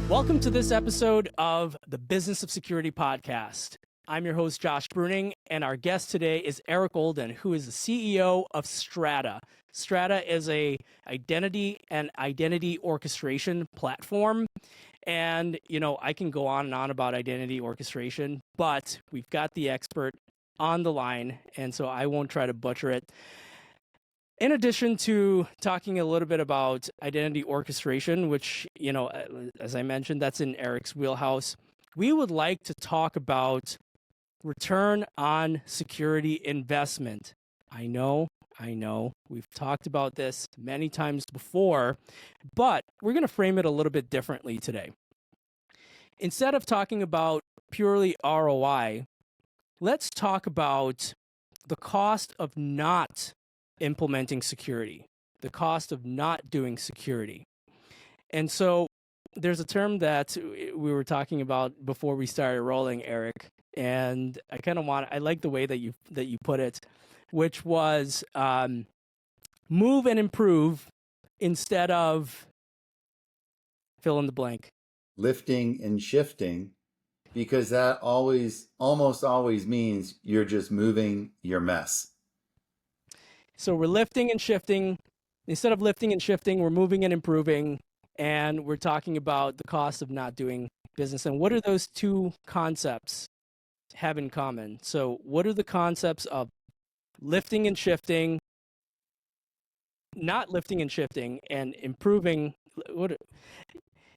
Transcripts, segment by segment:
Welcome to this episode of the Business of Security podcast. I'm your host, Josh Bruning, and our guest today is Eric Olden, who is the CEO of Strata. Strata is a identity and identity orchestration platform. And, I can go on and on about identity orchestration, but we've got the expert on the line, and so I won't try to butcher it. In addition to talking a little bit about identity orchestration, which, as I mentioned, that's in Eric's wheelhouse, we would like to talk about return on security investment. I know, we've talked about this many times before, but we're going to frame it a little bit differently today. Instead of talking about purely ROI, let's talk about the cost of not implementing security, the cost of not doing security. And so there's a term that we were talking about before we started rolling, Eric, and I like the way that you put it, which was move and improve instead of fill in the blank. Lifting and shifting, because that almost always means you're just moving your mess. So we're lifting and shifting. Instead of lifting and shifting, we're moving and improving. And we're talking about the cost of not doing business. And what do those two concepts have in common? So what are the concepts of lifting and shifting, not lifting and shifting, and improving?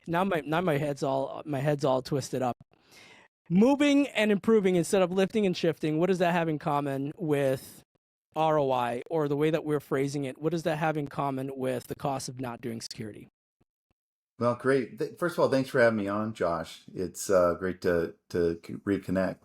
Now my head's all twisted up. Moving and improving instead of lifting and shifting. What does that have in common with ROI, or the way that we're phrasing it? What does that have in common with the cost of not doing security? Well, great. First of all, thanks for having me on, Josh. It's great to reconnect.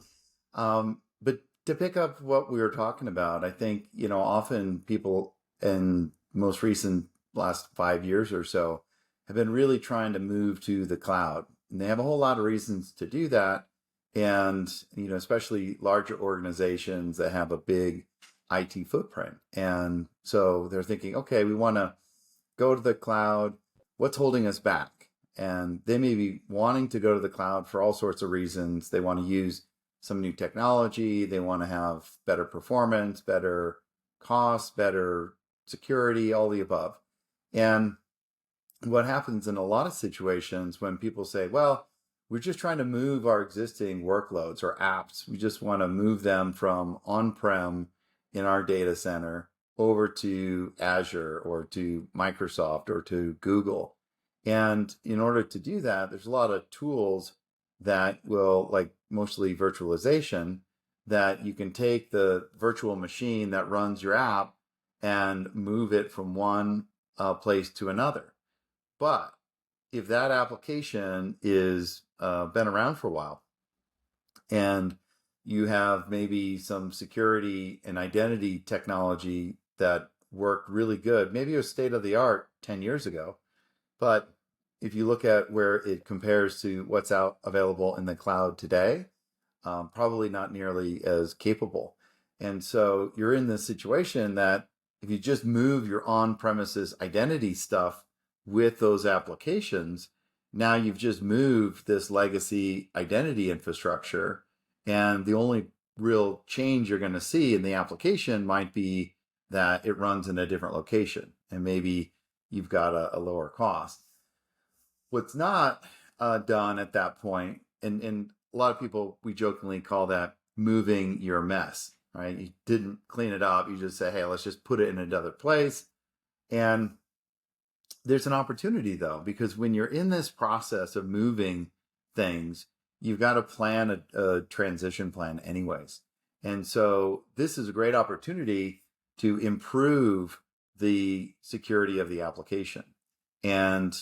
But to pick up what we were talking about, I think, often people in most recent last 5 years or so have been really trying to move to the cloud. And they have a whole lot of reasons to do that. And, especially larger organizations that have a big IT footprint. And so they're thinking, okay, we want to go to the cloud. What's holding us back? And they may be wanting to go to the cloud for all sorts of reasons. They want to use some new technology. They want to have better performance, better costs, better security, all the above. And what happens in a lot of situations when people say, well, we're just trying to move our existing workloads or apps. We just want to move them from on-prem in our data center over to Azure or to Microsoft or to Google. And in order to do that, there's a lot of tools that will, like mostly virtualization, that you can take the virtual machine that runs your app and move it from one place to another. But if that application is been around for a while, and you have maybe some security and identity technology that worked really good, maybe it was state of the art 10 years ago, but if you look at where it compares to what's available in the cloud today, probably not nearly as capable. And so you're in this situation that if you just move your on-premises identity stuff with those applications, now you've just moved this legacy identity infrastructure, and the only real change you're going to see in the application might be that it runs in a different location, and maybe you've got a lower cost. What's not done at that point, and a lot of people, we jokingly call that moving your mess, right? You didn't clean it up. You just say, hey, let's just put it in another place. And there's an opportunity, though, because when you're in this process of moving things, you've got to plan a transition plan anyways. And so this is a great opportunity to improve the security of the application. And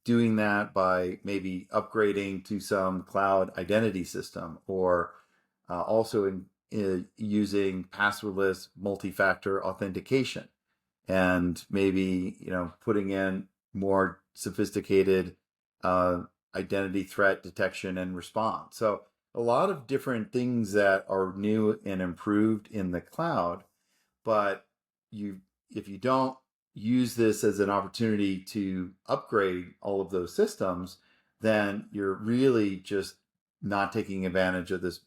doing that by maybe upgrading to some cloud identity system, or also in using passwordless multi-factor authentication, and maybe putting in more sophisticated identity threat detection and response. So a lot of different things that are new and improved in the cloud, but if you don't use this as an opportunity to upgrade all of those systems, then you're really just not taking advantage of this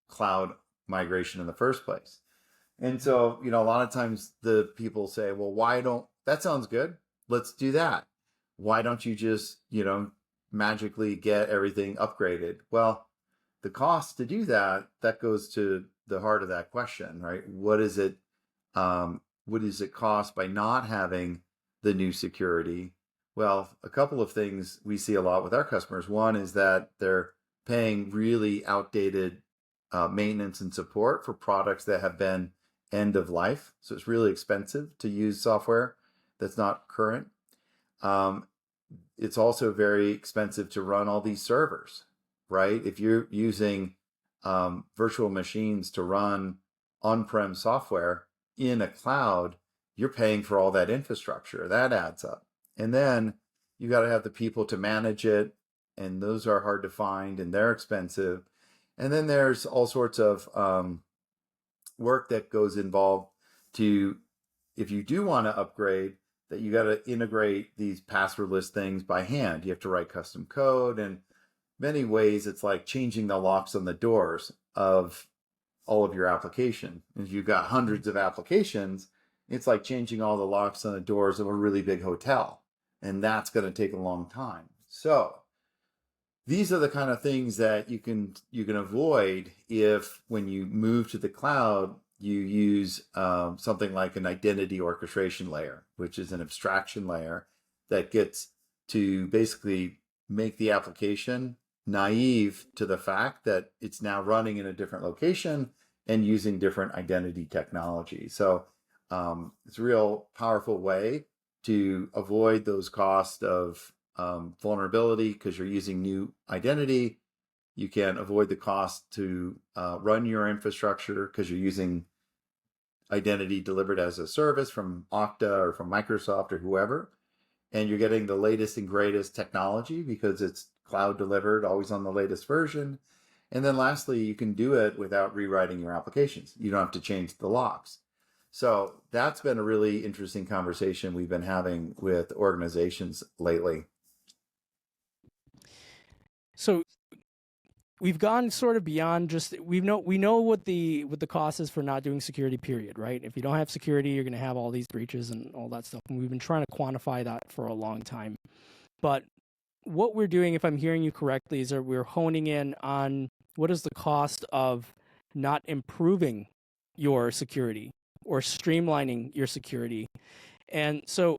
cloud migration in the first place. And so, a lot of times the people say, well, why don't, that sounds good. Let's do that. Why don't you just, magically get everything upgraded? Well, the cost to do that, that goes to the heart of that question, right? What does it cost by not having the new security? Well, a couple of things we see a lot with our customers. One is that they're paying really outdated maintenance and support for products that have been end of life. So it's really expensive to use software that's not current. Um, it's also very expensive to run all these servers, right? If you're using virtual machines to run on-prem software in a cloud, you're paying for all that infrastructure. That adds up. And then you got to have the people to manage it, and those are hard to find and they're expensive. And then there's all sorts of work that goes involved to, if you do want to upgrade, that you got to integrate these passwordless things by hand. You have to write custom code, and many ways it's like changing the locks on the doors of all of your application. If you've got hundreds of applications, it's like changing all the locks on the doors of a really big hotel, and that's going to take a long time. So these are the kind of things that you can avoid if, when you move to the cloud, you use something like an identity orchestration layer, which is an abstraction layer that gets to basically make the application naive to the fact that it's now running in a different location and using different identity technology. So it's a real powerful way to avoid those costs of vulnerability, because you're using new identity. You can avoid the cost to run your infrastructure because you're using identity delivered as a service from Okta or from Microsoft or whoever. And you're getting the latest and greatest technology because it's cloud delivered, always on the latest version. And then lastly, you can do it without rewriting your applications. You don't have to change the locks. So that's been a really interesting conversation we've been having with organizations lately. So we've gone sort of beyond just we know what the cost is for not doing security, period, right? If you don't have security, you're going to have all these breaches and all that stuff. And we've been trying to quantify that for a long time. But what we're doing, if I'm hearing you correctly, is that we're honing in on what is the cost of not improving your security or streamlining your security. And so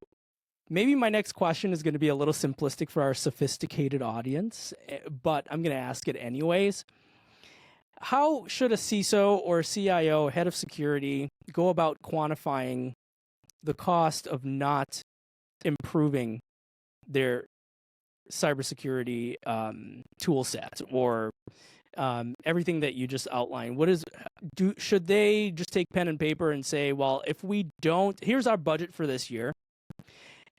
maybe my next question is going to be a little simplistic for our sophisticated audience, but I'm going to ask it anyways. How should a CISO or CIO, head of security, go about quantifying the cost of not improving their cybersecurity tool set, or everything that you just outlined? Should they just take pen and paper and say, well, if we don't, here's our budget for this year,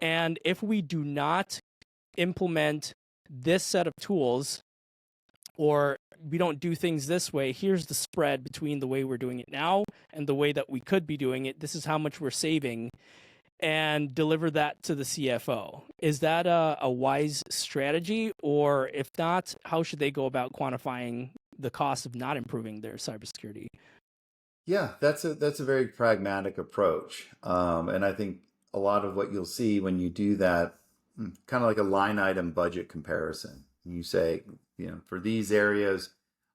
and if we do not implement this set of tools, or we don't do things this way, here's the spread between the way we're doing it now and the way that we could be doing it. This is how much we're saving, and deliver that to the CFO. Is that a wise strategy? Or if not, how should they go about quantifying the cost of not improving their cybersecurity? Yeah, that's a very pragmatic approach, and I think a lot of what you'll see when you do that, kind of like a line item budget comparison. You say, for these areas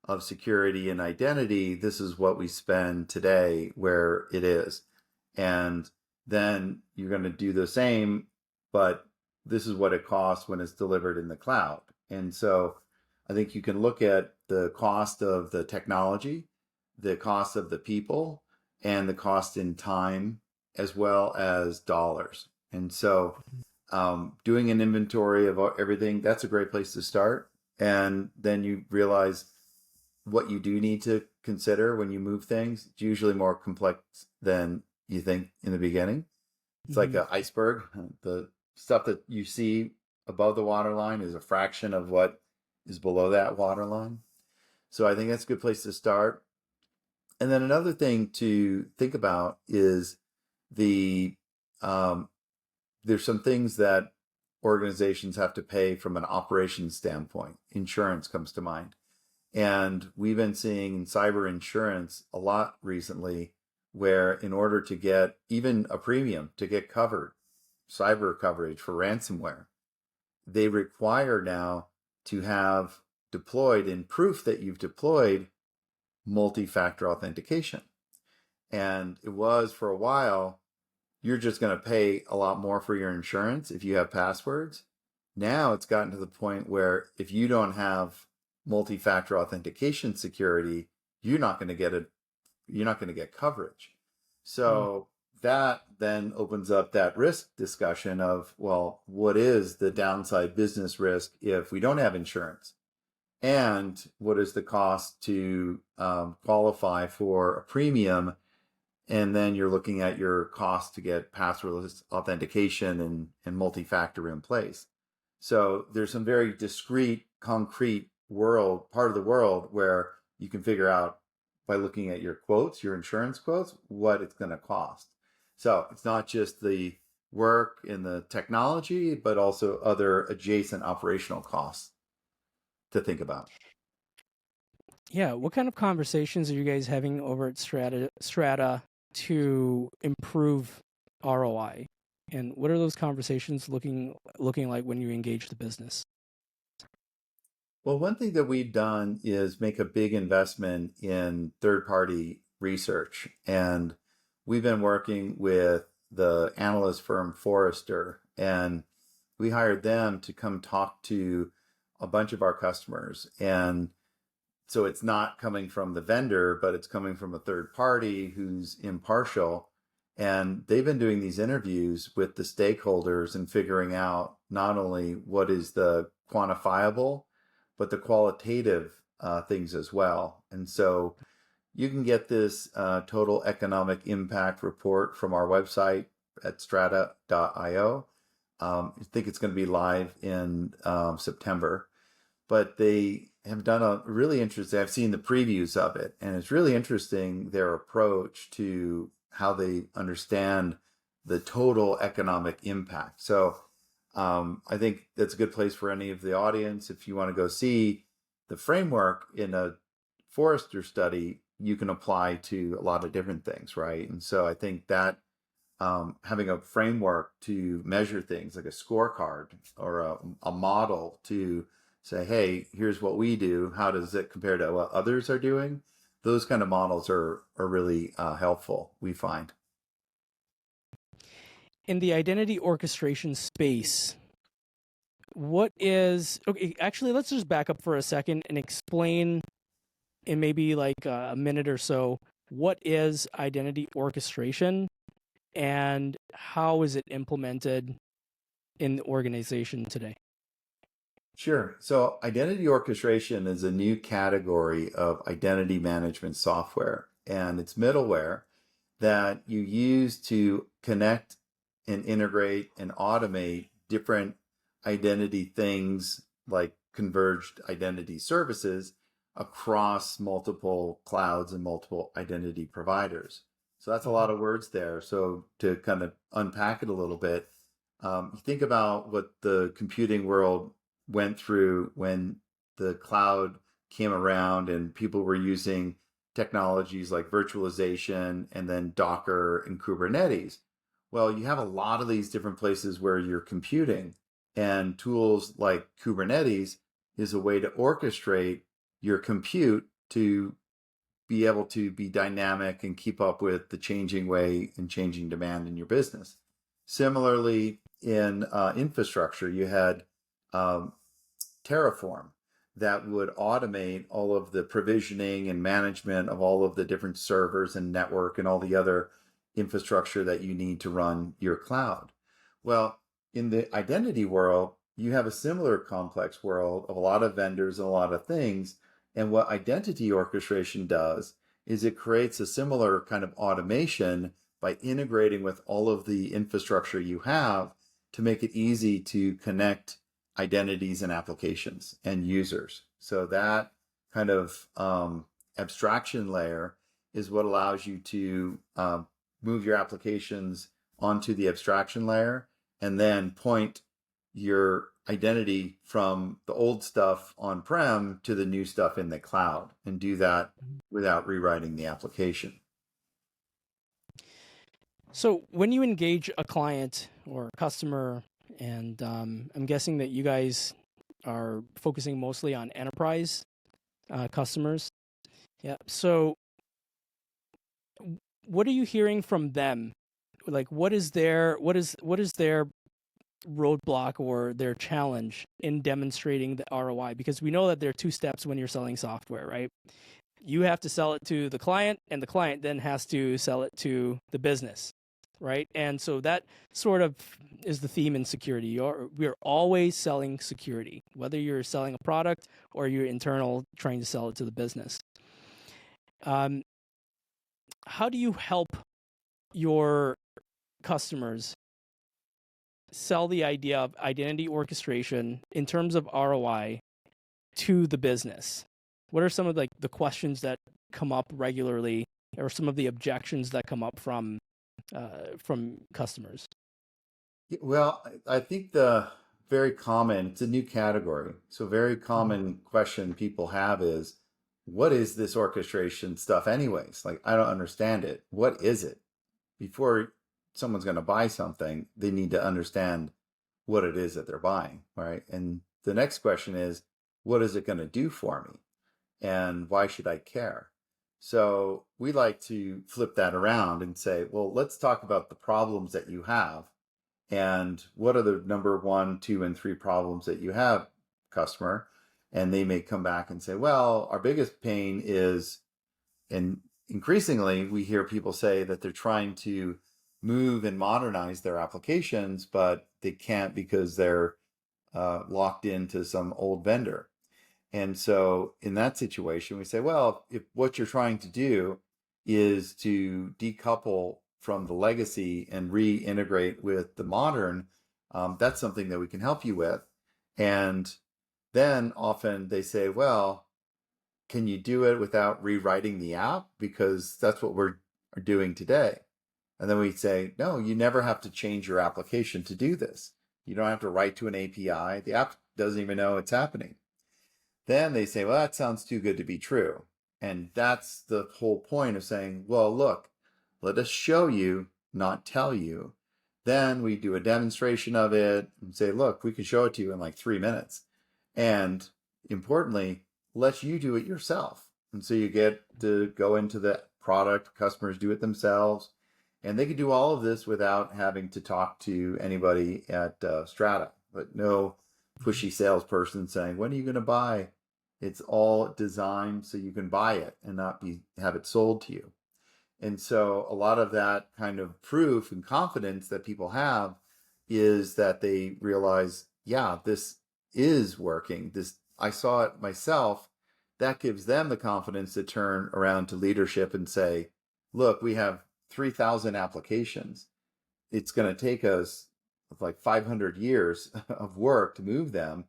of security and identity, this is what we spend today, where it is, and then you're going to do the same, but this is what it costs when it's delivered in the cloud. And so I think you can look at the cost of the technology, the cost of the people, and the cost in time, as well as dollars. And so doing an inventory of everything, that's a great place to start. And then you realize what you do need to consider when you move things. It's usually more complex than you think in the beginning. It's like an iceberg. The stuff that you see above the waterline is a fraction of what is below that waterline. So I think that's a good place to start. And then another thing to think about is the there's some things that organizations have to pay from an operations standpoint. Insurance comes to mind. And we've been seeing cyber insurance a lot recently, where in order to get even a premium to get covered, cyber coverage for ransomware, they require now to have deployed in proof that you've deployed multi-factor authentication. And it was for a while, you're just going to pay a lot more for your insurance if you have passwords. Now it's gotten to the point where if you don't have multi-factor authentication security, you're not going to get coverage. So that then opens up that risk discussion of, well, what is the downside business risk if we don't have insurance? And what is the cost to qualify for a premium? And then you're looking at your cost to get passwordless authentication and multi-factor in place. So there's some very discrete, concrete part of the world where you can figure out by looking at your quotes, your insurance quotes, what it's going to cost. So it's not just the work in the technology, but also other adjacent operational costs to think about. Yeah, what kind of conversations are you guys having over at Strata to improve ROI? And what are those conversations looking like when you engage the business? Well, one thing that we've done is make a big investment in third-party research. And we've been working with the analyst firm Forrester, and we hired them to come talk to a bunch of our customers. And so it's not coming from the vendor, but it's coming from a third party who's impartial. And they've been doing these interviews with the stakeholders and figuring out not only what is the quantifiable, but the qualitative things as well. And so you can get this total economic impact report from our website at strata.io. I think it's going to be live in September. But they have done a really interesting, I've seen the previews of it, and it's really interesting their approach to how they understand the total economic impact. So I think that's a good place for any of the audience. If you want to go see the framework in a Forrester study, you can apply to a lot of different things, right? And so I think that having a framework to measure things like a scorecard or a model to say, hey, here's what we do. How does it compare to what others are doing? Those kind of models are really helpful, we find. In the identity orchestration space, okay, actually, let's just back up for a second and explain in maybe like a minute or so, what is identity orchestration and how is it implemented in the organization today? Sure. So identity orchestration is a new category of identity management software, and it's middleware that you use to connect and integrate and automate different identity things like converged identity services across multiple clouds and multiple identity providers. So that's a lot of words there. So to kind of unpack it a little bit, you think about what the computing world went through when the cloud came around and people were using technologies like virtualization and then Docker and Kubernetes. Well, you have a lot of these different places where you're computing, and tools like Kubernetes is a way to orchestrate your compute to be able to be dynamic and keep up with the changing way and changing demand in your business. Similarly, in infrastructure, you had Terraform that would automate all of the provisioning and management of all of the different servers and network and all the other infrastructure that you need to run your cloud. Well, in the identity world, you have a similar complex world of a lot of vendors and a lot of things. And what identity orchestration does is it creates a similar kind of automation by integrating with all of the infrastructure you have to make it easy to connect identities and applications and users. So that kind of abstraction layer is what allows you to move your applications onto the abstraction layer and then point your identity from the old stuff on-prem to the new stuff in the cloud, and do that without rewriting the application. So when you engage a client or a customer, and I'm guessing that you guys are focusing mostly on enterprise customers. Yeah. So what are you hearing from them? Like, what is their roadblock or their challenge in demonstrating the ROI? Because we know that there are two steps when you're selling software, right? You have to sell it to the client, and the client then has to sell it to the business, right? And so that sort of is the theme in security. We're always selling security, whether you're selling a product or you're internal trying to sell it to the business. How do you help your customers sell the idea of identity orchestration in terms of ROI to the business? What are some of the questions that come up regularly, or some of the objections that come up from customers? Well, I think the very common, it's a new category. So very common question people have is, what is this orchestration stuff anyways? Like, I don't understand it. What is it? Before someone's going to buy something, they need to understand what it is that they're buying, right? And the next question is, what is it going to do for me? And why should I care? So we like to flip that around and say, well, let's talk about the problems that you have, and what are the number 1, 2, and 3 problems that you have, customer. And they may come back and say, well, our biggest pain is, and increasingly we hear people say that they're trying to move and modernize their applications, but they can't because they're locked into some old vendor. And so in that situation, we say, well, if what you're trying to do is to decouple from the legacy and reintegrate with the modern, that's something that we can help you with. And then often they say, well, can you do it without rewriting the app? Because that's what we're doing today. And then we say, no, you never have to change your application to do this. You don't have to write to an API. The app doesn't even know it's happening. Then they say, well, that sounds too good to be true. And that's the whole point of saying, well, look, let us show you, not tell you. Then we do a demonstration of it and say, look, we can show it to you in like 3 minutes. And importantly, let you do it yourself. And so you get to go into the product, customers do it themselves, and they can do all of this without having to talk to anybody at Strata, but no pushy salesperson saying, when are you going to buy? It's all designed so you can buy it and not have it sold to you. And so a lot of that kind of proof and confidence that people have is that they realize, yeah, this is working. I saw it myself. That gives them the confidence to turn around to leadership and say, look, we have 3,000 applications. It's going to take us like 500 years of work to move them.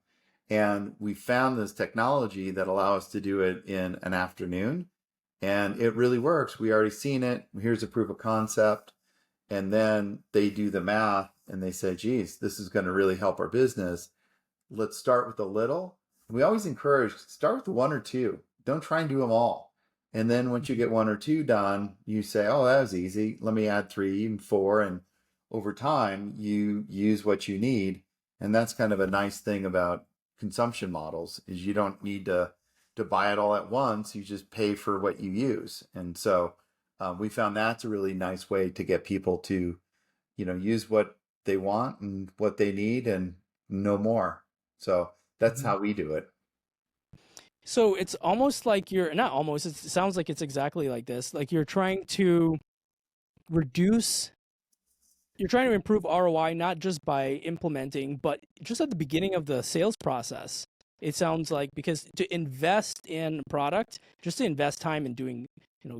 And we found this technology that allows us to do it in an afternoon. And it really works. We already seen it. Here's a proof of concept. And then they do the math and they say, geez, this is going to really help our business. Let's start with a little. We always encourage, start with 1 or 2. Don't try and do them all. And then once you get 1 or 2 done, you say, oh, that was easy. Let me add 3 and 4. And over time, you use what you need. And that's kind of a nice thing about consumption models, is you don't need to buy it all at once. You just pay for what you use. And so we found that's a really nice way to get people to, use what they want and what they need and no more. So that's how we do it. So it's almost like you're not almost, it sounds like it's exactly like this. Like you're trying to improve ROI, not just by implementing, but just at the beginning of the sales process. It sounds like, because to invest in product, just to invest time in doing,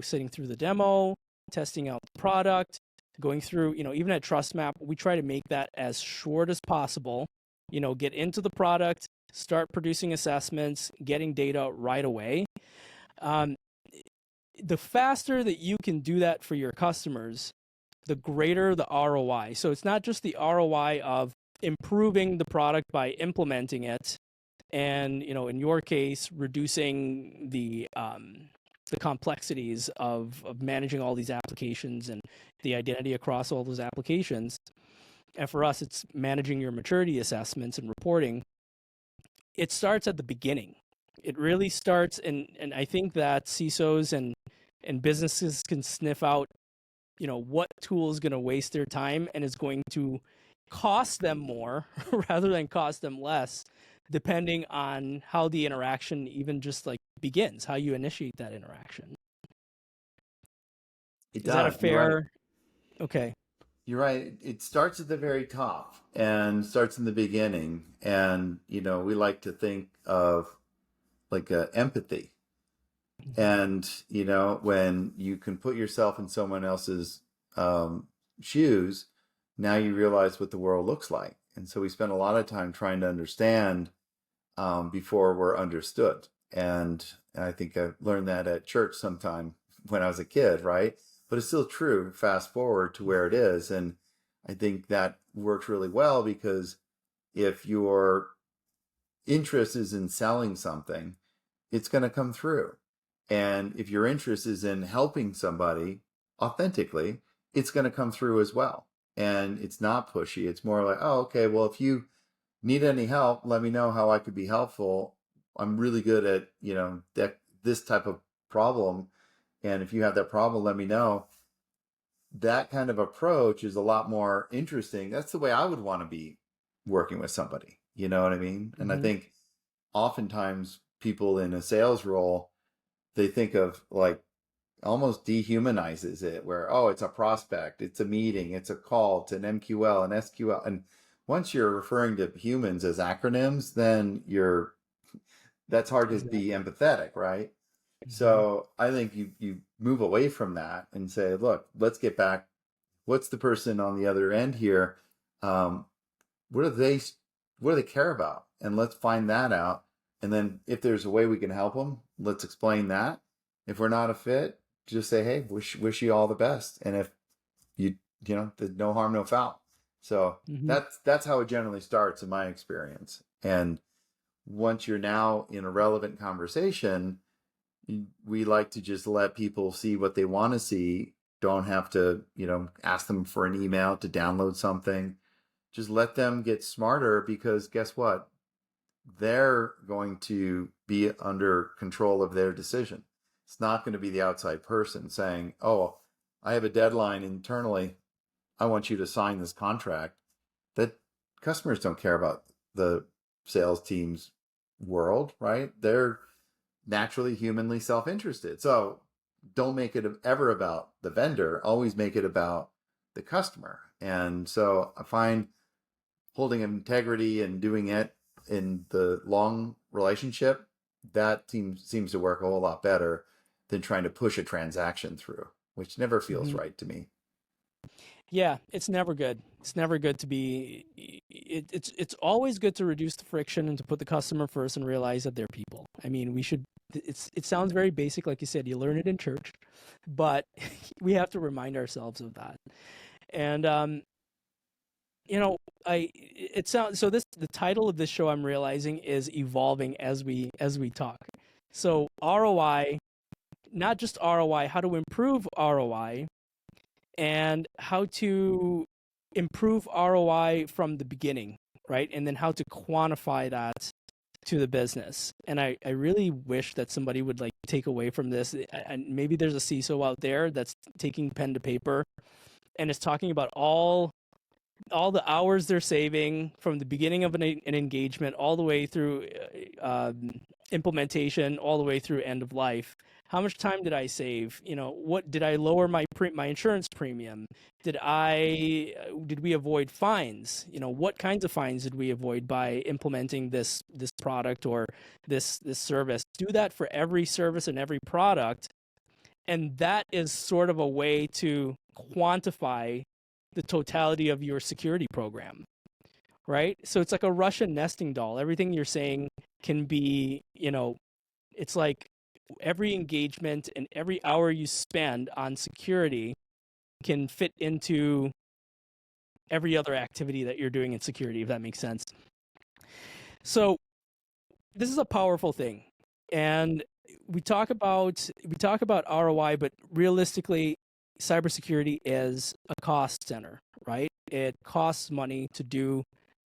sitting through the demo, testing out the product, going through, even at TrustMap, we try to make that as short as possible, get into the product, start producing assessments, getting data right away. The faster that you can do that for your customers, the greater the ROI. So it's not just the ROI of improving the product by implementing it, and in your case, reducing the complexities of managing all these applications and the identity across all those applications. And for us, it's managing your maturity assessments and reporting. It starts at the beginning. It really starts, and I think that CISOs and businesses can sniff out, what tool is going to waste their time and is going to cost them more rather than cost them less, depending on how the interaction even just like begins, how you initiate that interaction. It Is that a does. You're right. fair? Okay. You're right. It starts at the very top and starts in the beginning. And, we like to think of like empathy. And, when you can put yourself in someone else's shoes, now you realize what the world looks like. And so we spend a lot of time trying to understand before we're understood. And I think I learned that at church sometime when I was a kid, right? But it's still true. Fast forward to where it is. And I think that works really well, because if your interest is in selling something, it's going to come through. And if your interest is in helping somebody authentically, it's going to come through as well. And it's not pushy. It's more like, oh, okay, well, if you need any help, let me know how I could be helpful. I'm really good at, this type of problem. And if you have that problem, let me know. That kind of approach is a lot more interesting. That's the way I would want to be working with somebody. You know what I mean? And I Mm-hmm. think oftentimes people in a sales role, they think of like almost dehumanizes it, where, oh, it's a prospect, it's a meeting, it's a call, it's an MQL, an SQL. And once you're referring to humans as acronyms, then that's hard to be Exactly. empathetic, right? Mm-hmm. So I think you move away from that and say, look, let's get back. What's the person on the other end here? Um, what do they care about? And let's find that out. And then if there's a way we can help them, let's explain that. If we're not a fit, just say, hey, wish you all the best. And if there's no harm, no foul. So Mm-hmm. that's how it generally starts in my experience. And once you're now in a relevant conversation, we like to just let people see what they want to see. Don't have to, ask them for an email to download something. Just let them get smarter, because guess what? They're going to be under control of their decision. It's not going to be the outside person saying, oh, I have a deadline internally. I want you to sign this contract. That customers don't care about the sales team's world, right? They're naturally humanly self-interested. So don't make it ever about the vendor. Always make it about the customer. And so I find holding integrity and doing it in the long relationship, that seems to work a whole lot better than trying to push a transaction through, which never feels Mm-hmm. right to me. Yeah, it's never good. It's never good to be. It's always good to reduce the friction and to put the customer first and realize that they're people. I mean, we should. It sounds very basic, like you said. You learn it in church, but we have to remind ourselves of that. And you know, it sounds so. The title of this show, I'm realizing, is evolving as we talk. So ROI, not just ROI, how to improve ROI, and how to improve ROI from the beginning, right? And then how to quantify that to the business. And I really wish that somebody would like take away from this. And maybe there's a CISO out there that's taking pen to paper and is talking about all the hours they're saving from the beginning of an engagement all the way through implementation, all the way through end of life. How much time did I save? What did I lower my insurance premium? Did we avoid fines? What kinds of fines did we avoid by implementing this product or this service? Do that for every service and every product, and that is sort of a way to quantify the totality of your security program, right? So it's like a Russian nesting doll. Everything you're saying can be, it's like every engagement and every hour you spend on security can fit into every other activity that you're doing in security, if that makes sense. So this is a powerful thing. And we talk about ROI, but realistically, cybersecurity is a cost center, right? It costs money to do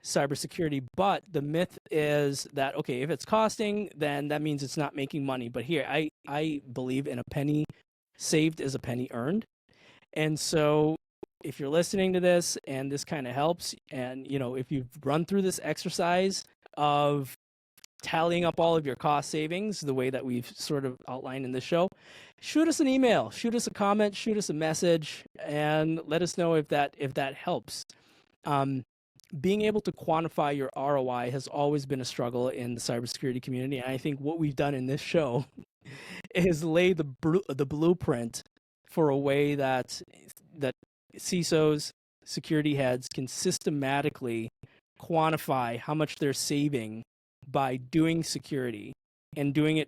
cybersecurity, but the myth is that, okay, if it's costing, then that means it's not making money. But here, I believe in a penny saved is a penny earned. And so if you're listening to this and this kind of helps, and if you've run through this exercise of tallying up all of your cost savings the way that we've sort of outlined in this show, shoot us an email, shoot us a comment, shoot us a message, and let us know if that helps. Being able to quantify your ROI has always been a struggle in the cybersecurity community, and I think what we've done in this show is lay the blueprint for a way that CISOs, security heads, can systematically quantify how much they're saving by doing security, and doing it,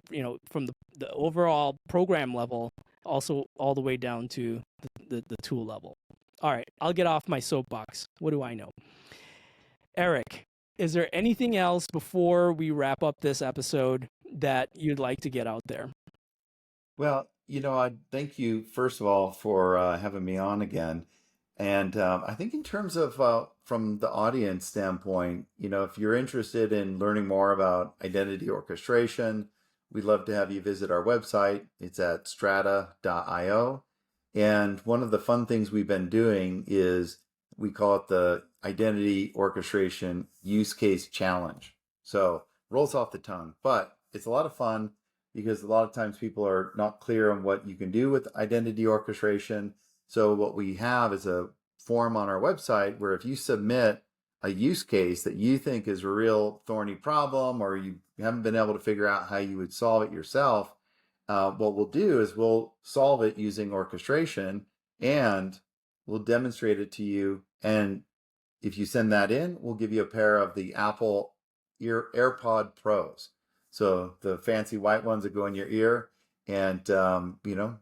from the overall program level, also all the way down to the tool level. All right, I'll get off my soapbox. What do I know? Eric, is there anything else before we wrap up this episode that you'd like to get out there? Well, I thank you, first of all, for having me on again. And I think in terms of from the audience standpoint, if you're interested in learning more about identity orchestration, we'd love to have you visit our website. It's at strata.io. And one of the fun things we've been doing is we call it the Identity Orchestration Use Case Challenge. So rolls off the tongue, but it's a lot of fun because a lot of times people are not clear on what you can do with identity orchestration. So what we have is a form on our website where if you submit a use case that you think is a real thorny problem, or you haven't been able to figure out how you would solve it yourself, what we'll do is we'll solve it using orchestration, and we'll demonstrate it to you. And if you send that in, we'll give you a pair of the Apple AirPod Pros. So the fancy white ones that go in your ear. And,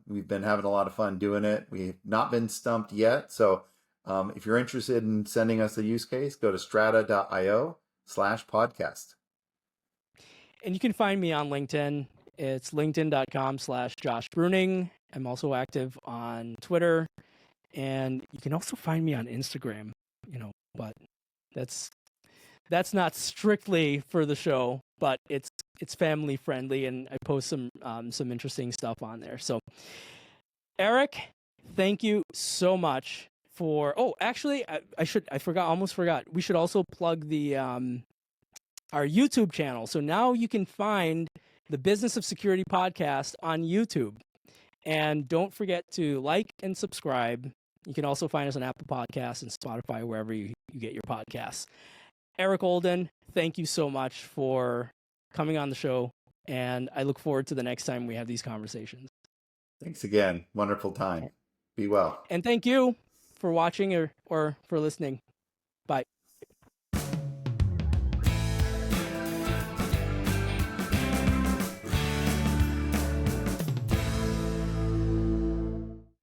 we've been having a lot of fun doing it. We've not been stumped yet. So if you're interested in sending us a use case, go to strata.io/podcast. And you can find me on LinkedIn. It's linkedin.com/Josh Bruning. I'm also active on Twitter. And you can also find me on Instagram, but that's not strictly for the show, but it's family friendly, and I post some interesting stuff on there. So, Eric, thank you so much for. Oh, actually, I almost forgot. We should also plug the our YouTube channel. So now you can find the Business of Security podcast on YouTube, and don't forget to like and subscribe. You can also find us on Apple Podcasts and Spotify, wherever you get your podcasts. Eric Olden, thank you so much for coming on the show, and I look forward to the next time we have these conversations. Thanks again. Wonderful time. Be well. And thank you for watching or for listening. Bye.